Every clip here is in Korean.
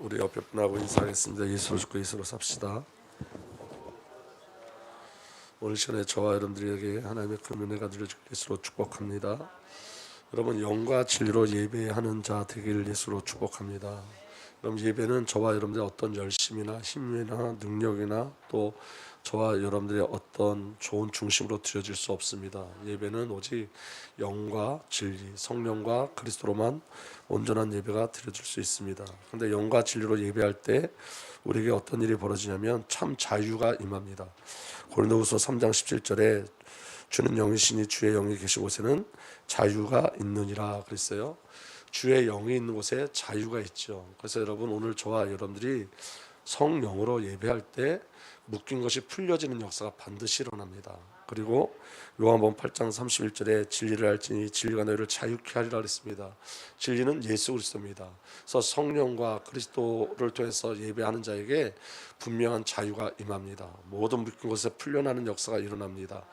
우리 옆에 분하고 인사하겠습니다. 예수로 죽고 예수로 삽시다. 오늘 시간에 저와 여러분들에게 하나님의 큰 은혜가 누려질 예수로 축복합니다. 여러분 영과 진리로 예배하는 자 되기를 예수로 축복합니다. 여러분 예배는 저와 여러분들의 어떤 열심이나 힘이나 능력이나 또 저와 여러분들의 어떤 좋은 중심으로 드려질 수 없습니다. 예배는 오직 영과 진리, 성령과 그리스도로만 온전한 예배가 드려질 수 있습니다. 그런데 영과 진리로 예배할 때 우리에게 어떤 일이 벌어지냐면 참 자유가 임합니다. 고린도후서 3장 17절에 주는 영이시니 주의 영이 계신 곳에는 자유가 있느니라 그랬어요. 주의 영이 있는 곳에 자유가 있죠. 그래서 여러분 오늘 저와 여러분들이 성령으로 예배할 때 묶인 것이 풀려지는 역사가 반드시 일어납니다. 그리고 요한복음 8장 31절에 진리를 알지니 진리가 너희를 자유케 하리라 그랬습니다. 진리는 예수 그리스도입니다. 그래서 성령과 그리스도를 통해서 예배하는 자에게 분명한 자유가 임합니다. 모든 묶인 것에 풀려나는 역사가 일어납니다.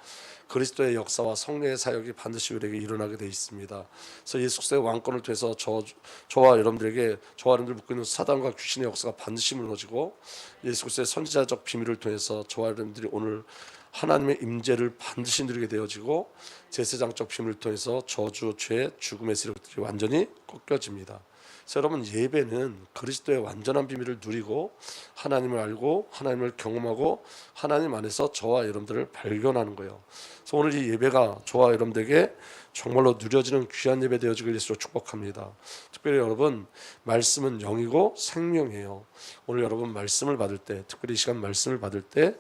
그리스도의 역사와 성령의 사역이 반드시 우리에게 일어나게 되어 있습니다. 그래서 예수 그리스도의 왕권을 통해서 저와 여러분들에게 저와 여러분들 묶고 있는 사단과 귀신의 역사가 반드시 무너지고 예수 그리스도의 선지자적 비밀을 통해서 저와 여러분들이 오늘 하나님의 임재를 반드시 누리게 되어지고 제사장적 비밀을 통해서 저주, 죄, 죽음의 세력들이 완전히 꺾여집니다. 그래서 여러분 예배는 그리스도의 완전한 비밀을 누리고 하나님을 알고 하나님을 경험하고 하나님 안에서 저와 여러분들을 발견하는 거예요. 그래서 오늘 이 예배가 저와 여러분들에게 정말로 누려지는 귀한 예배 되어지길 예수로 축복합니다. 특별히 여러분 말씀은 영이고 생명이에요. 오늘 여러분 말씀을 받을 때, 특별히 이 시간 말씀을 받을 때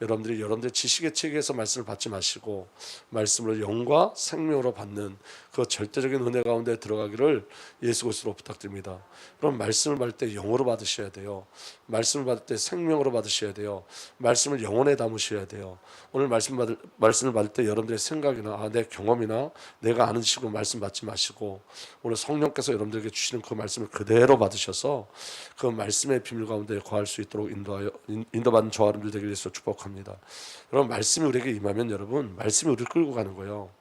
여러분들이 여러분들의 지식의 체계에서 말씀을 받지 마시고 말씀을 영과 생명으로 받는 그 절대적인 은혜 가운데 들어가기를 예수 그리스도로 부탁드립니다. 그럼 말씀을 받을 때 영으로 받으셔야 돼요. 말씀을 받을 때 생명으로 받으셔야 돼요. 말씀을 영혼에 담으셔야 돼요. 오늘 말씀을 받을 때 여러분들의 생각이나 내 경험이나 내가 아는 식으로 말씀 받지 마시고 오늘 성령께서 여러분들에게 주시는 그 말씀을 그대로 받으셔서 그 말씀의 비밀 가운데 거할 수 있도록 인도받는 저와 여러분들 되길 위해서 축복합니다. 여러분 말씀이 우리에게 임하면 여러분 말씀이 우리를 끌고 가는 거예요.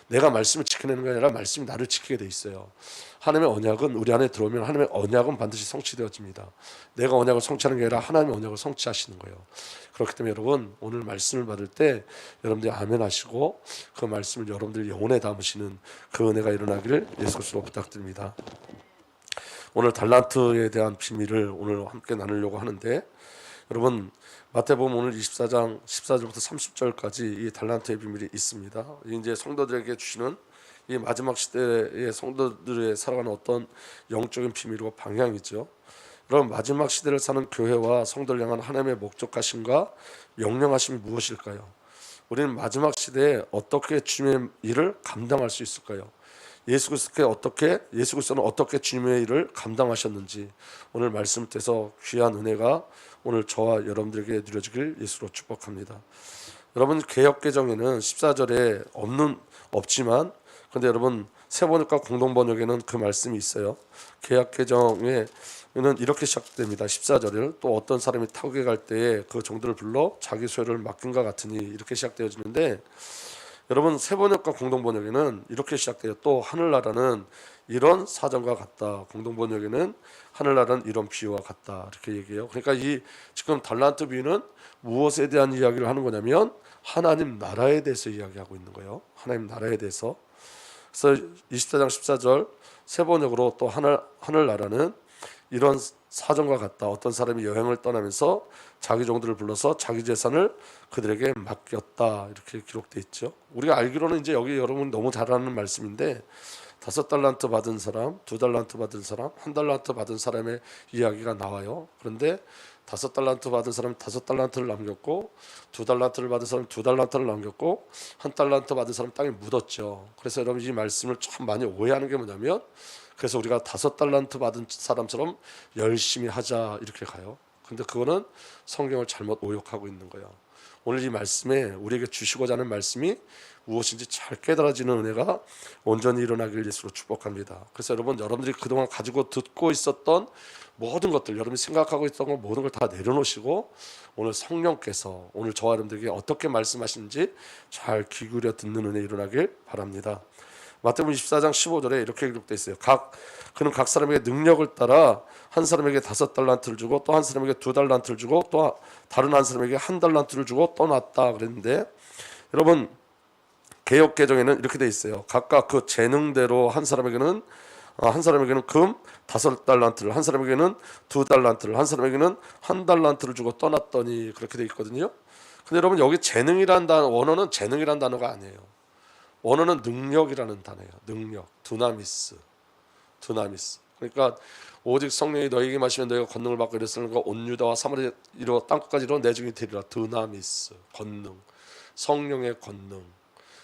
내가 말씀을 지켜내는 게 아니라 말씀이 나를 지키게 돼 있어요. 하나님의 언약은 우리 안에 들어오면 하나님의 언약은 반드시 성취되어집니다. 내가 언약을 성취하는 게 아니라 하나님의 언약을 성취하시는 거예요. 그렇기 때문에 여러분 오늘 말씀을 받을 때 여러분들이 아멘 하시고 그 말씀을 여러분들 영혼에 담으시는 그 은혜가 일어나기를 예수 그리스도로 부탁드립니다. 오늘 달란트에 대한 비밀을 오늘 함께 나누려고 하는데 여러분 마태복음 오늘 24장 14절부터 30절까지 이 달란트의 비밀이 있습니다. 이제 성도들에게 주시는 이 마지막 시대의 성도들의 살아가는 어떤 영적인 비밀과 방향이죠. 여러분 마지막 시대를 사는 교회와 성도를 향한 하나님의 목적하심과 명령하심이 무엇일까요? 우리는 마지막 시대에 어떻게 주님의 일을 감당할 수 있을까요? 예수 그리스도는 어떻게 주님의 일을 감당하셨는지 오늘 말씀을 통해서 귀한 은혜가 오늘 저와 여러분들에게 누려지길 예수로 축복합니다. 여러분 개역개정에는 14절에 없지만 근데 여러분 세번역과 공동번역에는 그 말씀이 있어요. 개역개정에는 이렇게 시작됩니다. 14절을 또 어떤 사람이 타국에 갈 때에 그 종들을 불러 자기 소유를 맡긴 것 같으니 이렇게 시작되어지는데 여러분 세번역과 공동번역에는 이렇게 시작돼요. 또 하늘나라는 이런 사정과 같다. 공동번역에는 하늘나라는 이런 비유와 같다. 이렇게 얘기해요. 그러니까 이 지금 달란트 비유는 무엇에 대한 이야기를 하는 거냐면 하나님 나라에 대해서 이야기하고 있는 거예요. 하나님 나라에 대해서. 그래서 24장 14절 세번역으로 또 하늘나라는 이런 사정과 같다. 어떤 사람이 여행을 떠나면서 자기 종들을 불러서 자기 재산을 그들에게 맡겼다. 이렇게 기록되어 있죠. 우리가 알기로는 이제 여기 여러분 너무 잘 아는 말씀인데 5달란트 받은 사람, 2달란트 받은 사람, 1달란트 받은 사람의 이야기가 나와요. 그런데 5달란트 받은 사람은 5달란트를 남겼고 2달란트를 받은 사람은 2달란트를 남겼고 1달란트 받은 사람은 땅에 묻었죠. 그래서 여러분 이 말씀을 참 많이 오해하는 게 뭐냐면 그래서 우리가 5달란트 받은 사람처럼 열심히 하자 이렇게 가요. 근데 그거는 성경을 잘못 오역하고 있는 거예요. 오늘 이 말씀에 우리에게 주시고자 하는 말씀이 무엇인지 잘 깨달아지는 은혜가 온전히 일어나길 예수로 축복합니다. 그래서 여러분들이 그동안 가지고 듣고 있었던 모든 것들, 여러분이 생각하고 있던 것 모든 걸 다 내려놓으시고 오늘 성령께서 오늘 저와 여러분들에게 어떻게 말씀하시는지 잘 귀 기울여 듣는 은혜 일어나길 바랍니다. 마태복음 24장 15절에 이렇게 기록되어 있어요. 그는 각 사람에게 능력을 따라 한 사람에게 5달란트를 주고 또 한 사람에게 2달란트를 주고 또 다른 한 사람에게 1달란트를 주고 떠났다 그랬는데, 여러분 개역 개정에는 이렇게 돼 있어요. 각각 그 재능대로 한 사람에게는 금 5달란트를, 한 사람에게는 2달란트를, 한 사람에게는 1달란트를 주고 떠났더니, 그렇게 돼 있거든요. 근데 여러분 여기 재능이란 단어, 원어는 재능이란 단어가 아니에요. 원어는 능력이라는 단어예요. 능력, 두나미스. 그러니까 오직 성령이 너에게 마시면 너희가 권능을 받고 이랬으는 거 온 유다와 사마리아로 땅끝까지 이르러 내 증인이 되리라. 두나미스, 권능, 성령의 권능.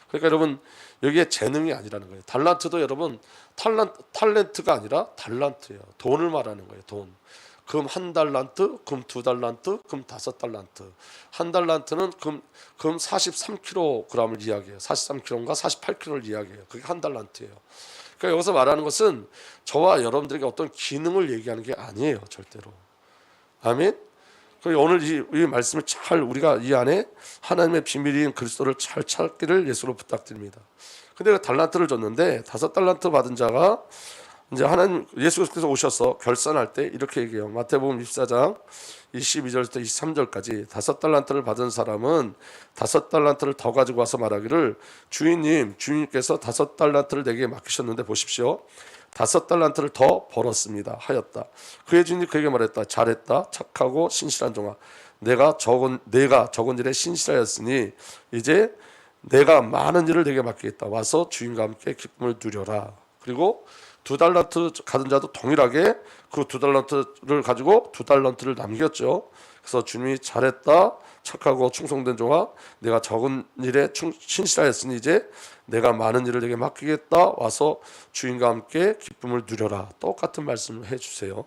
그러니까 여러분 여기에 재능이 아니라는 거예요. 달란트도 여러분 탤런트가 아니라 달란트예요. 돈을 말하는 거예요. 돈. 금 1달란트, 금 2달란트, 금 5달란트. 1달란트는 금 43kg을 이야기해요. 43kg인가 48kg를 이야기해요. 그게 1달란트예요. 그러니까 여기서 말하는 것은 저와 여러분들에게 어떤 기능을 얘기하는 게 아니에요. 절대로. 아멘. 오늘 이 말씀을 잘 우리가 이 안에 하나님의 비밀인 그리스도를 잘 찾기를 예수로 부탁드립니다. 근데 달란트를 줬는데 5달란트 받은 자가 이제 하나님 예수께서 오셔서 결산할 때 이렇게 얘기해요. 마태복음 24장 22절부터 23절까지 5달란트를 받은 사람은 5달란트를 더 가지고 와서 말하기를 주인님께서 5달란트를 내게 맡기셨는데 보십시오. 5달란트를 더 벌었습니다 하였다. 그의 주인이 그에게 말했다. 잘했다. 착하고 신실한 종아. 내가 적은 일에 신실하였으니 이제 내가 많은 일을 내게 맡기겠다. 와서 주인과 함께 기쁨을 누려라. 그리고 2달란트 가진 자도 동일하게 그 2달란트를 가지고 2달란트를 남겼죠. 그래서 주님이 잘했다. 착하고 충성된 종아. 내가 적은 일에 신실하였으니 이제 내가 많은 일을 내게 맡기겠다. 와서 주인과 함께 기쁨을 누려라. 똑같은 말씀을 해주세요.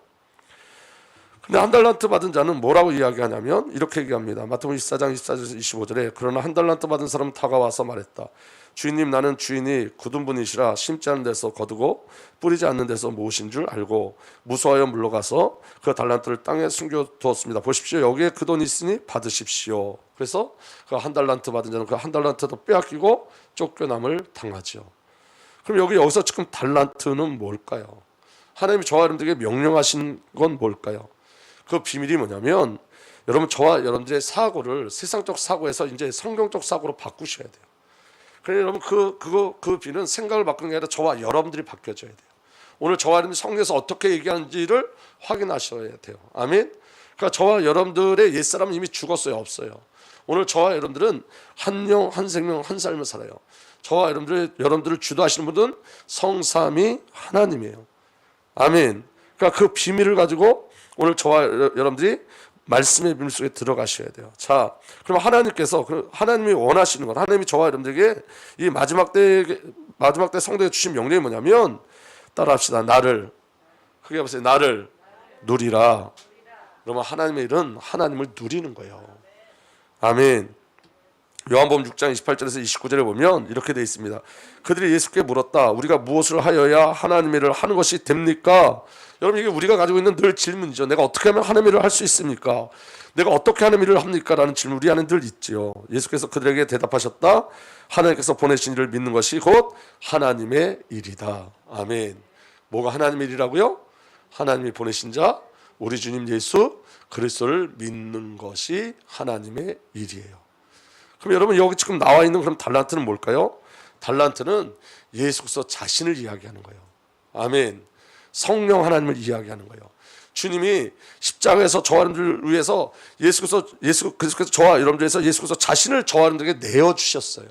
근데 1달란트 받은 자는 뭐라고 이야기하냐면 이렇게 얘기합니다. 마태복음 24장 24절에서 25절에 그러나 1달란트 받은 사람은 다가와서 말했다. 주인님, 나는 주인이 굳은 분이시라 심지 않은 데서 거두고 뿌리지 않는 데서 모으신 줄 알고 무서워하여 물러가서 그 달란트를 땅에 숨겨두었습니다. 보십시오. 여기에 그 돈이 있으니 받으십시오. 그래서 그 1달란트 받은 자는 그 1달란트도 빼앗기고 쫓겨남을 당하죠. 그럼 여기서 지금 달란트는 뭘까요? 하나님이 저와 여러분들에게 명령하신 건 뭘까요? 그 비밀이 뭐냐면 여러분 저와 여러분들의 사고를 세상적 사고에서 이제 성경적 사고로 바꾸셔야 돼요. 그래서 여러분 그 비는 생각을 바꾸는 게 아니라 저와 여러분들이 바뀌어져야 돼요. 오늘 저와 여러분이 성경에서 어떻게 얘기하는지를 확인하셔야 돼요. 아멘. 그러니까 저와 여러분들의 옛사람은 이미 죽었어요. 없어요. 오늘 저와 여러분들은 한 영, 한 생명, 한 삶을 살아요. 저와 여러분들을 주도하시는 분은 성삼위 하나님이에요. 아멘. 그러니까 그 비밀을 가지고 오늘 저와 여러분들이 말씀의 비밀 속에 들어가셔야 돼요. 자, 그럼 하나님이 원하시는 것, 하나님이 저와 여러분들에게 이 마지막 때 성도에 주신 명령이 뭐냐면 따라합시다. 크게 보세요. 나를 누리라. 그러면 하나님의 일은 하나님을 누리는 거예요. 아멘. 요한복음 6장 28절에서 29절에 보면 이렇게 되어 있습니다. 그들이 예수께 물었다. 우리가 무엇을 하여야 하나님의 일을 하는 것이 됩니까? 여러분 이게 우리가 가지고 있는 늘 질문이죠. 내가 어떻게 하면 하나님의 일을 할 수 있습니까? 내가 어떻게 하나님의 일을 합니까? 라는 질문 우리 안에 늘 있지요. 예수께서 그들에게 대답하셨다. 하나님께서 보내신 일을 믿는 것이 곧 하나님의 일이다. 아멘. 뭐가 하나님의 일이라고요? 하나님이 보내신 자 우리 주님 예수 그리스도를 믿는 것이 하나님의 일이에요. 그럼 여러분 여기 지금 나와 있는 그럼 달란트는 뭘까요? 달란트는 예수 그리스도 자신을 이야기하는 거예요. 아멘. 성령 하나님을 이야기하는 거예요. 주님이 십자가에서 저와 여러분들을 위해서 예수 그리스도께서 저와 여러분들을 위해서 예수 그리스도 자신을 저와 여러분들에게 내어 주셨어요.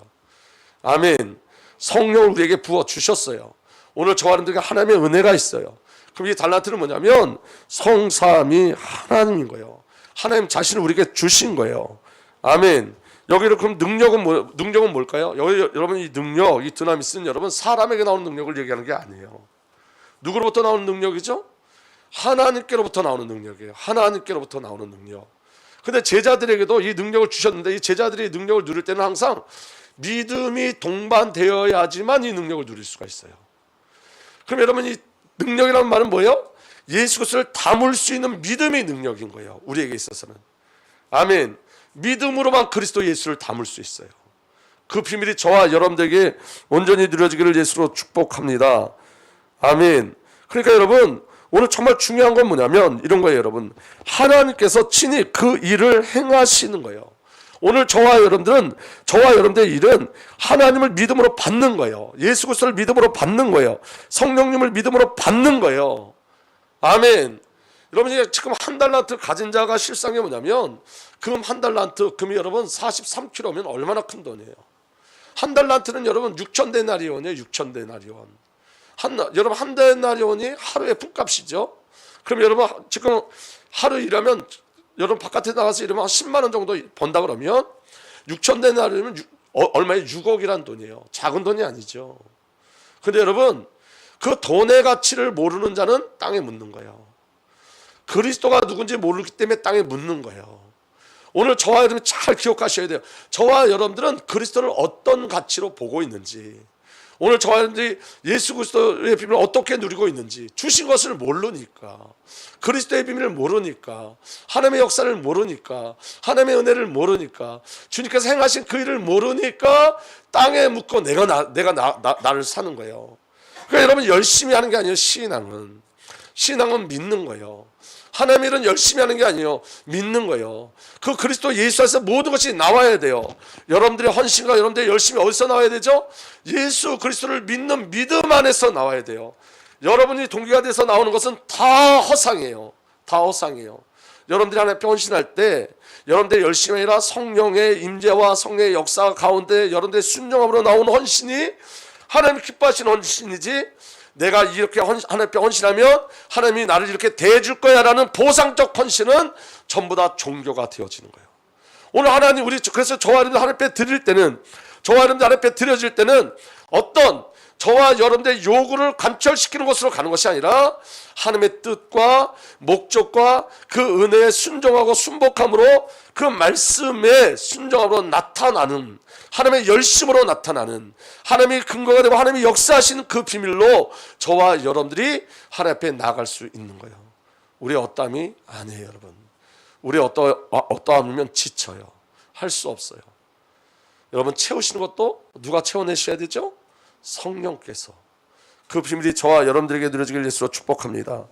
아멘. 성령을 우리에게 부어 주셨어요. 오늘 저와 여러분들에게 하나님의 은혜가 있어요. 그럼 이 달란트는 뭐냐면 성삼위 하나님인 거예요. 하나님 자신을 우리에게 주신 거예요. 아멘. 여기를 그럼 능력은 뭘까요? 여러분 이 능력, 이 드나미스는 여러분 사람에게 나오는 능력을 얘기하는 게 아니에요. 누구로부터 나오는 능력이죠? 하나님께로부터 나오는 능력이에요. 하나님께로부터 나오는 능력. 근데 제자들에게도 이 능력을 주셨는데 이 제자들이 이 능력을 누릴 때는 항상 믿음이 동반되어야지만 이 능력을 누릴 수가 있어요. 그럼 여러분 이 능력이라는 말은 뭐예요? 예수 그리스도를 담을 수 있는 믿음이 능력인 거예요. 우리에게 있어서는. 아멘. 믿음으로만 그리스도 예수를 담을 수 있어요. 그 비밀이 저와 여러분들에게 온전히 누려지기를 예수로 축복합니다. 아멘. 그러니까 여러분, 오늘 정말 중요한 건 뭐냐면 이런 거예요, 여러분. 하나님께서 친히 그 일을 행하시는 거예요. 오늘 저와 여러분들의 일은 하나님을 믿음으로 받는 거예요. 예수 그리스도를 믿음으로 받는 거예요. 성령님을 믿음으로 받는 거예요. 아멘. 여러분이 지금 한 달란트 가진 자가 실상이 뭐냐면 금 한 달란트, 금이 여러분 43kg면 얼마나 큰 돈이에요. 한 달란트는 여러분 6,000데나리온이에요. 6,000데나리온. 여러분 한 데나리온이 하루의 품값이죠. 그럼 여러분 지금 하루 일하면 여러분 바깥에 나가서 일하면 한 10만 원 정도 번다 그러면 6,000데나리온이면 얼마에 6억이란 돈이에요. 작은 돈이 아니죠. 근데 여러분 그 돈의 가치를 모르는 자는 땅에 묻는 거예요. 그리스도가 누군지 모르기 때문에 땅에 묻는 거예요. 오늘 저와 여러분이 잘 기억하셔야 돼요. 저와 여러분들은 그리스도를 어떤 가치로 보고 있는지, 오늘 저와 여러분들이 예수 그리스도의 비밀을 어떻게 누리고 있는지, 주신 것을 모르니까, 그리스도의 비밀을 모르니까, 하나님의 역사를 모르니까, 하나님의 은혜를 모르니까, 주님께서 행하신 그 일을 모르니까 땅에 묻고 나를 사는 거예요. 그러니까 여러분 열심히 하는 게 아니에요. 신앙은 믿는 거예요. 하나님의 일은 열심히 하는 게 아니에요. 믿는 거예요. 그 그리스도 예수 안에서 모든 것이 나와야 돼요. 여러분들의 헌신과 여러분들의 열심이 어디서 나와야 되죠? 예수 그리스도를 믿는 믿음 안에서 나와야 돼요. 여러분이 동기가 돼서 나오는 것은 다 허상이에요. 다 허상이에요. 여러분들이 하나님 앞에 헌신할 때 여러분들이 열심히 아니라 성령의 임재와 성령의 역사 가운데 여러분들의 순종함으로 나오는 헌신이 하나님이 기뻐하시는 헌신이지, 내가 이렇게 하나님 앞에 헌신하면 하나님이 나를 이렇게 대해줄 거야 라는 보상적 헌신은 전부 다 종교가 되어지는 거예요. 오늘 하나님, 그래서 저와 여러분들 하나님 앞에 드릴 때는, 저와 여러분들 하나님 앞에 드려질 때는 어떤 저와 여러분들의 요구를 관철시키는 것으로 가는 것이 아니라 하나님의 뜻과 목적과 그 은혜에 순종하고 순복함으로 그 말씀에 순종함으로 나타나는, 하나님의 열심으로 나타나는, 하나님이 근거가 되고 하나님이 역사하시는 그 비밀로 저와 여러분들이 하나님 앞에 나아갈 수 있는 거예요. 우리의 어떠함이 아니에요, 여러분. 우리의 어떠함이면 지쳐요. 할 수 없어요. 여러분 채우시는 것도 누가 채워내셔야 되죠? 성령께서. 그 비밀이 저와 여러분들에게 누려지길 예수로 축복합니다.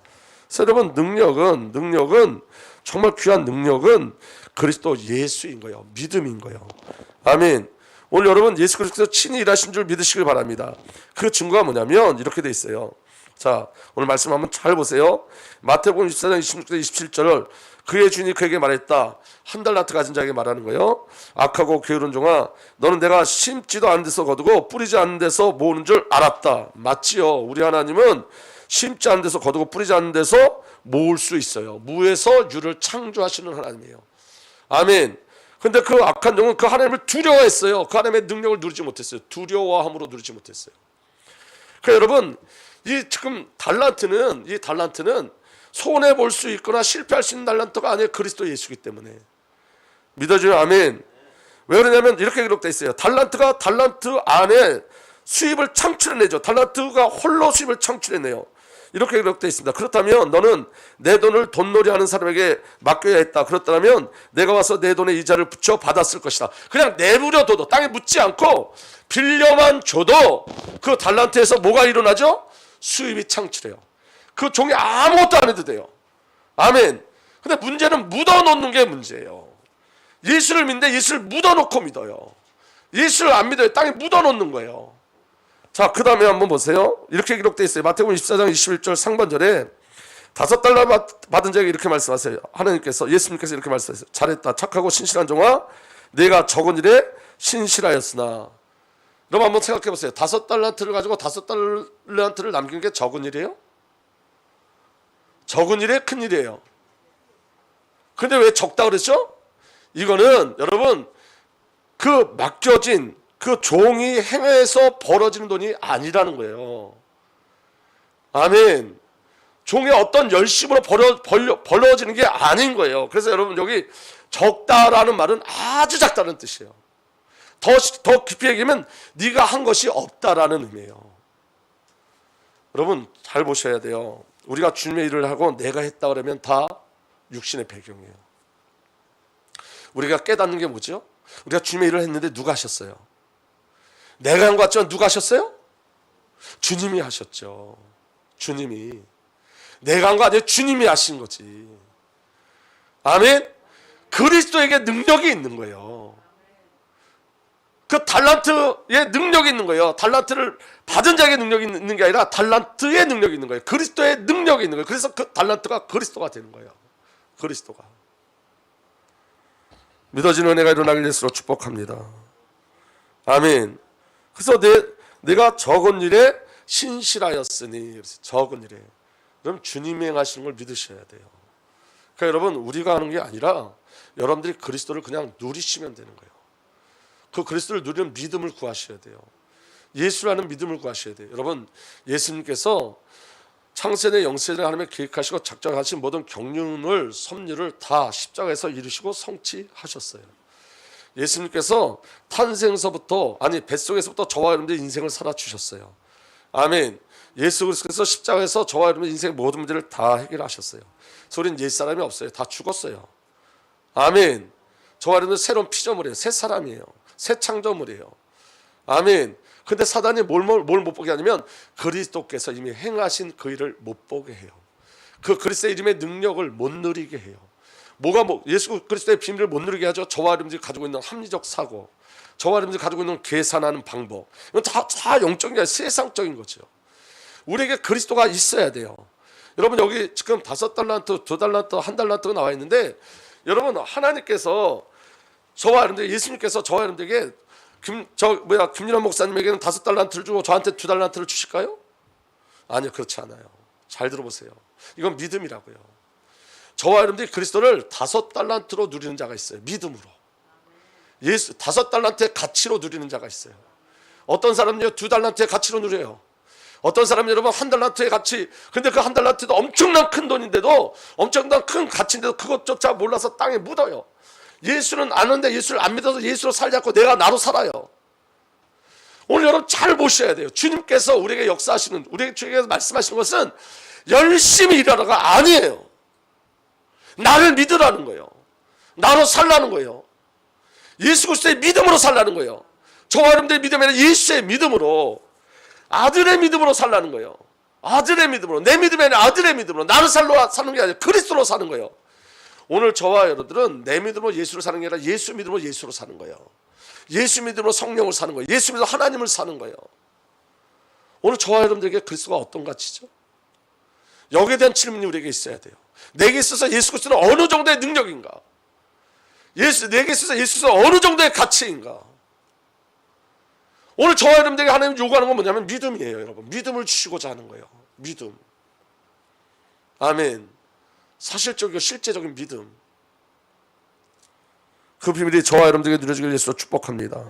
그래서 여러분 능력은 정말 귀한 능력은 그리스도 예수인 거예요. 믿음인 거예요. 아멘. 오늘 여러분 예수 그리스도께서 친히 일하신 줄 믿으시길 바랍니다. 그 증거가 뭐냐면 이렇게 돼 있어요. 자, 오늘 말씀 한번 잘 보세요. 마태복음 24장 26절 27절을 그의 주인이 그에게 말했다. 한 달란트 가진 자에게 말하는 거예요. 악하고 게으른 종아, 너는 내가 심지도 않은 데서 거두고 뿌리지 않는 데서 모으는 줄 알았다. 맞지요. 우리 하나님은 심지 않은 데서 거두고 뿌리지 않는 데서 모을 수 있어요. 무에서 유를 창조하시는 하나님이에요. 아멘. 근데 그 악한 종은 그 하나님을 두려워했어요. 그 하나님의 능력을 누리지 못했어요. 두려워함으로 누리지 못했어요. 그러니까 여러분, 지금 이 달란트는 손해 볼 수 있거나 실패할 수 있는 달란트가 아니에요. 그리스도 예수이기 때문에. 믿어줘요. 아멘. 왜 그러냐면 이렇게 기록되어 있어요. 달란트가 달란트 안에 수입을 창출해내죠. 달란트가 홀로 수입을 창출해내요. 이렇게 기록되어 있습니다. 그렇다면 너는 내 돈을 돈놀이 하는 사람에게 맡겨야 했다. 그렇다면 내가 와서 내 돈에 이자를 붙여 받았을 것이다. 그냥 내버려둬도, 땅에 묻지 않고 빌려만 줘도 그 달란트에서 뭐가 일어나죠? 수입이 창출해요. 그 종이 아무것도 안 해도 돼요. 아멘. 근데 문제는 묻어놓는 게 문제예요. 예수를 믿는데 예수를 묻어놓고 믿어요. 예수를 안 믿어요. 땅에 묻어놓는 거예요. 자, 그 다음에 한번 보세요. 이렇게 기록되어 있어요. 마태복음 24장 21절 상반절에 $5 받은 자에게 이렇게 말씀하세요. 하나님께서, 예수님께서 이렇게 말씀하세요. 잘했다. 착하고 신실한 종아, 내가 적은 일에 신실하였으나. 여러분 한번 생각해 보세요. $5를 가지고 $5를 남기는 게 적은 일이에요? 적은 일이에요? 큰 일이에요? 근데 왜 적다 그랬죠? 이거는 여러분 그 맡겨진 그 종이 행해서 벌어지는 돈이 아니라는 거예요. 아멘. 종의 어떤 열심으로 벌어지는 게 아닌 거예요. 그래서 여러분 여기 적다라는 말은 아주 작다는 뜻이에요. 더 깊이 얘기하면 네가 한 것이 없다라는 의미예요. 여러분 잘 보셔야 돼요. 우리가 주님의 일을 하고 내가 했다 그러면 다 육신의 배경이에요. 우리가 깨닫는 게 뭐죠? 우리가 주님의 일을 했는데 누가 하셨어요? 내가 한 것 같지만 누가 하셨어요? 주님이 하셨죠. 주님이. 내가 한 거 아니에요. 주님이 하신 거지. 아멘. 그리스도에게 능력이 있는 거예요. 그 달란트의 능력이 있는 거예요. 달란트를 받은 자에게 능력이 있는 게 아니라 달란트의 능력이 있는 거예요. 그리스도의 능력이 있는 거예요. 그래서 그 달란트가 그리스도가 되는 거예요. 그리스도가. 믿어지는 은혜가 일어나길 예수로 축복합니다. 아멘. 그래서 내가 적은 일에 신실하였으니, 적은 일에. 그럼 주님이 행하시는 걸 믿으셔야 돼요. 그러니까 여러분, 우리가 하는 게 아니라 여러분들이 그리스도를 그냥 누리시면 되는 거예요. 그 그리스도를 누리는 믿음을 구하셔야 돼요. 예수라는 믿음을 구하셔야 돼요. 여러분, 예수님께서 창세대 영세대 하나님의 계획하시고 작정하신 모든 경륜을 섭리를 다 십자가에서 이루시고 성취하셨어요. 예수님께서 탄생서부터, 아니 뱃속에서부터 저와 여러분들의 인생을 살아주셨어요. 아멘. 예수 그리스도께서 십자가에서 저와 여러분의 인생 모든 문제를 다 해결하셨어요. 그래서 우리는 옛사람이 없어요. 다 죽었어요. 아멘. 저와 여러분은 새로운 피조물이에요. 새 사람이에요. 새 창조물이에요. 아멘. 근데 사단이 뭘 못 보게 하냐면 그리스도께서 이미 행하신 그 일을 못 보게 해요. 그 그리스도의 이름의 능력을 못 누리게 해요. 예수 그리스도의 비밀을 못 누리게 하죠. 저와 여러분들이 가지고 있는 합리적 사고, 저와 여러분들이 가지고 있는 계산하는 방법, 이건 다 영적인 게 아니라 세상적인 거죠. 우리에게 그리스도가 있어야 돼요. 여러분, 여기 지금 5달란트, 2달란트, 1달란트가 나와 있는데, 여러분, 하나님께서 저와 여러분들, 예수님께서 저와 여러분들에게 김윤환 목사님에게는 5달란트를 주고 저한테 2달란트를 주실까요? 아니요, 그렇지 않아요. 잘 들어보세요. 이건 믿음이라고요. 저와 여러분들이 그리스도를 5달란트로 누리는 자가 있어요. 믿음으로. 5달란트의 가치로 누리는 자가 있어요. 어떤 사람은요 2달란트의 가치로 누려요. 어떤 사람은 여러분 1달란트의 가치, 근데 그 1달란트도 엄청난 큰 돈인데도, 엄청난 큰 가치인데도 그것조차 몰라서 땅에 묻어요. 예수는 아는데 예수를 안 믿어서 예수로 살지 않고 내가 나로 살아요. 오늘 여러분 잘 보셔야 돼요. 주님께서 우리에게 역사하시는, 우리에게 말씀하시는 것은 열심히 일하라가 아니에요. 나를 믿으라는 거예요. 나로 살라는 거예요. 예수 그리스도의 믿음으로 살라는 거예요. 저와 여러분들의 믿음이 아니라 예수의 믿음으로, 아들의 믿음으로 살라는 거예요. 아들의 믿음으로, 내 믿음이 아니라 아들의 믿음으로, 나를 사는 게 아니라 그리스도로 사는 거예요. 오늘 저와 여러분들은 내 믿음으로 예수를 사는 게 아니라 예수 믿음으로 예수로 사는 거예요. 예수 믿음으로 성령을 사는 거예요. 예수 믿음으로 하나님을 사는 거예요. 오늘 저와 여러분들에게 그리스도가 어떤 가치죠? 여기에 대한 질문이 우리에게 있어야 돼요. 내게 있어서 예수 그리스도는 어느 정도의 능력인가? 내게 있어서 예수 그리스도는 어느 정도의 가치인가? 오늘 저와 여러분들에게 하나님 요구하는 건 뭐냐면 믿음이에요. 여러분, 믿음을 주시고자 하는 거예요. 믿음. 아멘. 사실적이고 실제적인 믿음. 그 비밀이 저와 여러분들에게 누려지길 예수로 축복합니다.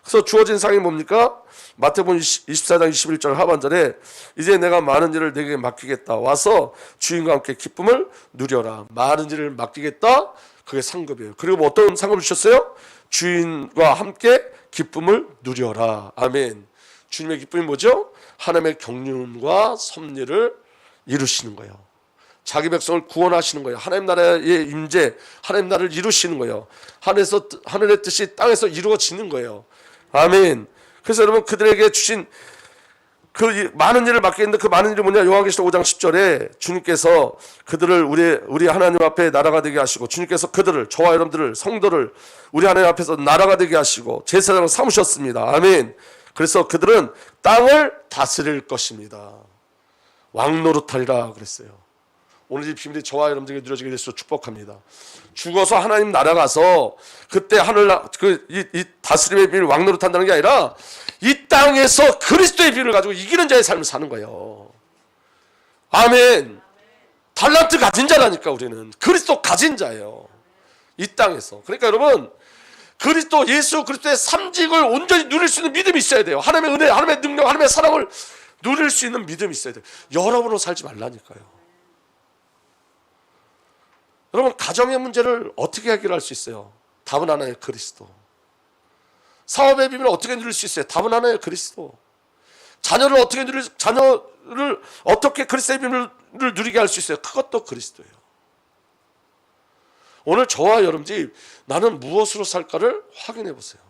그래서 주어진 상이 뭡니까? 마태복음 24장 21절 하반절에 이제 내가 많은 일을 내게 맡기겠다. 와서 주인과 함께 기쁨을 누려라. 많은 일을 맡기겠다. 그게 상급이에요. 그리고 어떤 상급을 주셨어요? 주인과 함께 기쁨을 누려라. 아멘. 주님의 기쁨이 뭐죠? 하나님의 경륜과 섭리를 이루시는 거예요. 자기 백성을 구원하시는 거예요. 하나님 나라의 임재, 하나님 나라를 이루시는 거예요. 하늘의 뜻이 땅에서 이루어지는 거예요. 아멘. 그래서 여러분, 그들에게 주신 그 많은 일을 맡기는데 그 많은 일이 뭐냐? 요한계시록 5장 10절에 주님께서 그들을 우리 하나님 앞에 나라가 되게 하시고, 주님께서 그들을, 저와 여러분들을, 성도를 우리 하나님 앞에서 나라가 되게 하시고 제사장을 삼으셨습니다. 아멘. 그래서 그들은 땅을 다스릴 것입니다. 왕노릇하리라 그랬어요. 오늘 이 비밀이 저와 여러분들에게 누려지게 되서 축복합니다. 죽어서 하나님 나라 가서 그때 이 다스림의 비밀, 왕노릇한다는 게 아니라 이 땅에서 그리스도의 비밀을 가지고 이기는 자의 삶을 사는 거예요. 아멘. 달란트 가진 자라니까. 우리는 그리스도 가진 자예요. 이 땅에서. 그러니까 여러분, 그리스도, 예수 그리스도의 삼직을 온전히 누릴 수 있는 믿음이 있어야 돼요. 하나님의 은혜, 하나님의 능력, 하나님의 사랑을 누릴 수 있는 믿음이 있어야 돼요. 여러분으로 살지 말라니까요. 여러분, 가정의 문제를 어떻게 해결할 수 있어요? 답은 하나예요. 그리스도. 사업의 비밀을 어떻게 누릴 수 있어요? 답은 하나예요. 그리스도. 자녀를 어떻게 그리스도의 비밀을 누리게 할 수 있어요? 그것도 그리스도예요. 오늘 저와 여러분들이 나는 무엇으로 살까를 확인해 보세요.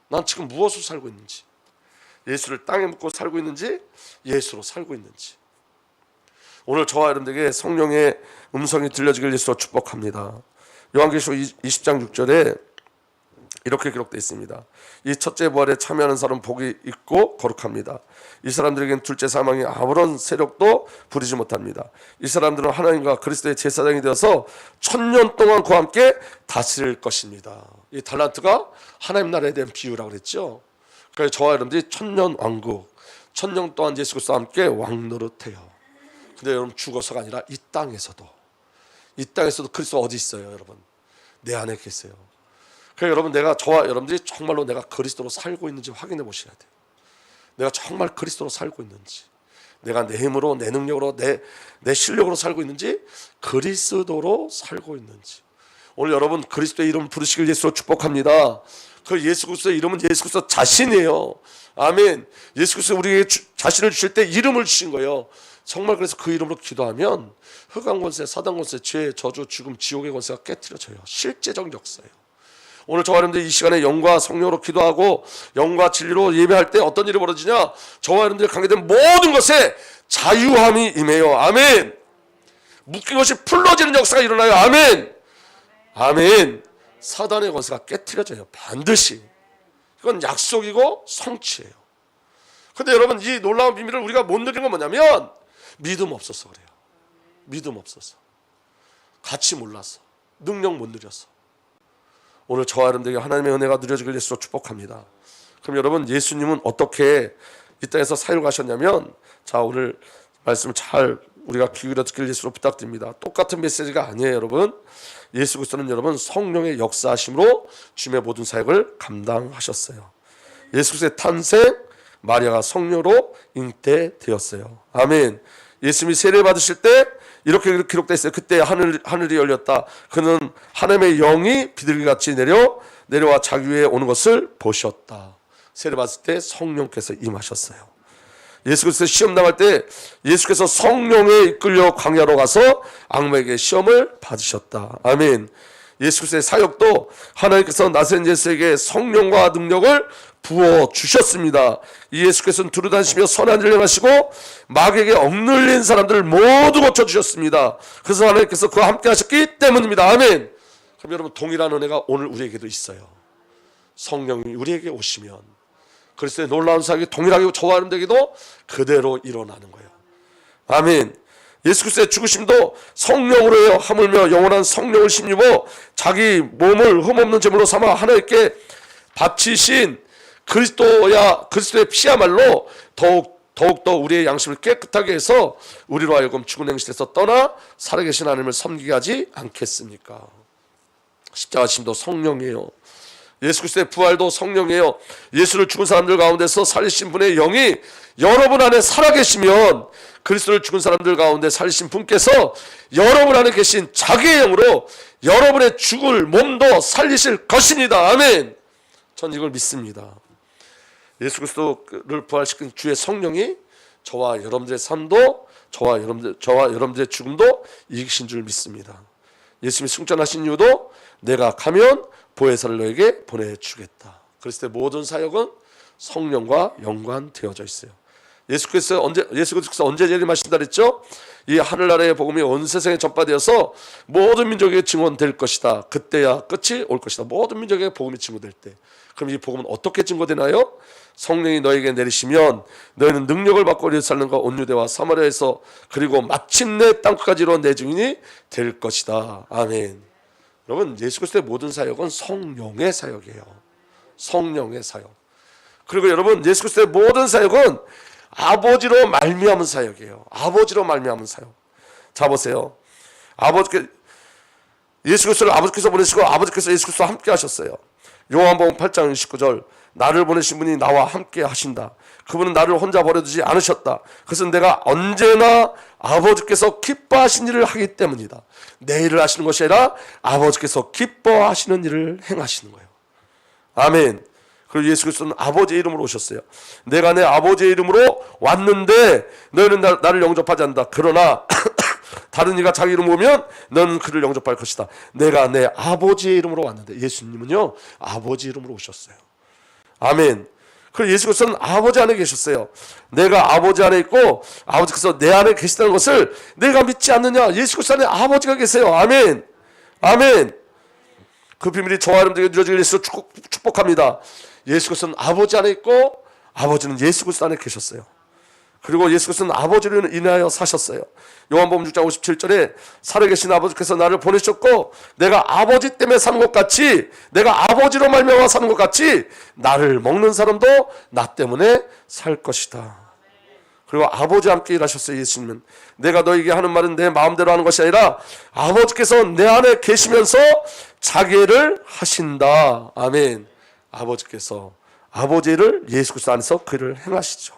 난 지금 무엇으로 살고 있는지, 예수를 땅에 묻고 살고 있는지, 예수로 살고 있는지. 오늘 저와 여러분들에게 성령의 음성이 들려지길 예수로 축복합니다. 요한계시록 20장 6절에 이렇게 기록되어 있습니다. 이 첫째 부활에 참여하는 사람은 복이 있고 거룩합니다. 이 사람들에게는 둘째 사망이 아무런 세력도 부리지 못합니다. 이 사람들은 하나님과 그리스도의 제사장이 되어서 1000년 동안 그와 함께 다스릴 것입니다. 이 달란트가 하나님 나라에 대한 비유라고 그랬죠. 그래서 저와 여러분들이 1000년 왕국, 1000년 동안 예수 그리스도와 함께 왕노릇해요. 근데 여러분 죽어서가 아니라 이 땅에서도 그리스도 어디 있어요, 여러분? 내 안에 계세요. 그래서 여러분, 저와 여러분들이 정말로 내가 그리스도로 살고 있는지 확인해 보셔야 돼요. 내가 정말 그리스도로 살고 있는지, 내가 내 힘으로, 내 능력으로, 내 실력으로 살고 있는지, 그리스도로 살고 있는지. 오늘 여러분 그리스도의 이름 부르시길 예수로 축복합니다. 그 예수 그리스도의 이름은 예수 그리스도 자신이에요. 아멘. 예수 그리스도 우리에게 자신을 주실 때 이름을 주신 거예요. 정말 그래서 그 이름으로 기도하면 흑암 권세, 사단 권세, 죄, 저주, 죽음, 지옥의 권세가 깨트려져요. 실제적 역사예요. 오늘 저와 여러분들 이 시간에 영과 성령으로 기도하고 영과 진리로 예배할 때 어떤 일이 벌어지냐? 저와 여러분들이 관계된 모든 것에 자유함이 임해요. 아멘. 묶인 것이 풀러지는 역사가 일어나요. 아멘. 아멘. 사단의 권세가 깨트려져요. 반드시. 이건 약속이고 성취예요. 근데 여러분, 이 놀라운 비밀을 우리가 못 누리는 건 뭐냐면 믿음 없어서 그래요. 믿음 없어서, 같이 몰라서, 능력 못 누려서. 오늘 저와 여러분들에게 하나님의 은혜가 누려지길 예수로 축복합니다. 그럼 여러분, 예수님은 어떻게 이 땅에서 사역하셨냐면, 자, 오늘 말씀을 잘 우리가 귀 기울여 듣길 예수로 부탁드립니다. 똑같은 메시지가 아니에요, 여러분. 예수 그리스도는 여러분 성령의 역사하심으로 주님의 모든 사역을 감당하셨어요. 예수 그리스도의 탄생, 마리아가 성녀로 잉태되었어요. 아멘. 예수님이 세례 받으실 때 이렇게 기록되어 있어요. 그때 하늘이 열렸다. 그는 하나님의 영이 비둘기같이 내려와 자기 위에 오는 것을 보셨다. 세례 받을 때 성령께서 임하셨어요. 예수 그리스도 시험 당할 때 예수께서 성령에 이끌려 광야로 가서 악마에게 시험을 받으셨다. 아멘. 예수 그리스도의 사역도 하나님께서 나사렛 예수에게 성령과 능력을 부어 주셨습니다. 이 예수께서는 두루다니시며 선한 일을 행하시고 마귀에게 억눌린 사람들을 모두 고쳐 주셨습니다. 그래서 하나님께서 그와 함께 하셨기 때문입니다. 아멘. 그럼 여러분, 동일한 은혜가 오늘 우리에게도 있어요. 성령이 우리에게 오시면 그리스도의 놀라운 사역이 동일하게 저와 여러분들에게도 그대로 일어나는 거예요. 아멘. 예수 그리스도의 죽으심도 성령으로 해요. 하물며 영원한 성령을 힘입어 자기 몸을 흠없는 제물로 삼아 하나님께 바치신 그리스도의 피야말로 더욱더 우리의 양심을 깨끗하게 해서 우리로 하여금 죽은 행실에서 떠나 살아계신 하나님을 섬기게 하지 않겠습니까? 십자가 심도 성령이에요. 예수 그리스도의 부활도 성령이에요. 예수를 죽은 사람들 가운데서 살리신 분의 영이 여러분 안에 살아계시면 그리스도를 죽은 사람들 가운데 살리신 분께서 여러분 안에 계신 자기의 영으로 여러분의 죽을 몸도 살리실 것입니다. 아멘. 전 이걸 믿습니다. 예수 그리스도를 부활시킨 주의 성령이 저와 여러분들의 삶도 저와 여러분들의 죽음도 이기신 줄 믿습니다. 예수님이 승천하신 이유도 내가 가면 보혜사를 너에게 보내주겠다. 그리스도의 모든 사역은 성령과 연관되어져 있어요. 예수 그리스도 언제 재림하신다 그랬죠? 이 하늘나라의 복음이 온 세상에 전파되어서 모든 민족에게 증언될 것이다. 그때야 끝이 올 것이다. 모든 민족에게 복음이 증거될 때. 그럼 이 복음은 어떻게 증거되나요? 성령이 너에게 내리시면 너희는 능력을 받고 예루살렘과 온 유대와 사마리아에서 그리고 마침내 땅끝까지 이루어 내 증인이 될 것이다. 아멘. 여러분, 예수 그리스도의 모든 사역은 성령의 사역이에요. 성령의 사역. 그리고 여러분, 예수 그리스도의 모든 사역은 아버지로 말미암은 사역이에요. 아버지로 말미암은 사역. 자, 보세요. 예수 그리스도를 아버지께서 보내시고 아버지께서 예수 그리스도와 함께 하셨어요. 요한복음 8장 29절, 나를 보내신 분이 나와 함께 하신다. 그분은 나를 혼자 버려두지 않으셨다. 그것은 내가 언제나 아버지께서 기뻐하신 일을 하기 때문이다. 내 일을 하시는 것이 아니라 아버지께서 기뻐하시는 일을 행하시는 거예요. 아멘. 그리고 예수 그리스도는 아버지의 이름으로 오셨어요. 내가 내 아버지의 이름으로 왔는데 너희는 나를 영접하지 않는다. 그러나 다른 이가 자기 이름 오면 너는 그를 영접할 것이다. 내가 내 아버지의 이름으로 왔는데, 예수님은요 아버지 이름으로 오셨어요. 아멘. 그리고 예수 그리스도는 아버지 안에 계셨어요. 내가 아버지 안에 있고 아버지께서 내 안에 계시다는 것을 내가 믿지 않느냐? 예수 그리스도 안에 아버지가 계세요. 아멘. 아멘. 그 비밀이 저와 여러분들에게 누려지길 예수로 축복합니다. 예수 그리스도는 아버지 안에 있고 아버지는 예수 그리스도 안에 계셨어요. 그리고 예수 그리스도는 아버지를 인하여 사셨어요. 요한복음 6장 57절에 살아계신 아버지께서 나를 보내셨고 내가 아버지 때문에 사는 것 같이, 내가 아버지로 말미암아 사는 것 같이 나를 먹는 사람도 나 때문에 살 것이다. 그리고 아버지와 함께 일하셨어요. 예수님은 내가 너에게 하는 말은 내 마음대로 하는 것이 아니라 아버지께서 내 안에 계시면서 자기 일을 하신다. 아멘. 아버지께서 아버지를 예수 그리스도 안에서 그 일을 행하시죠.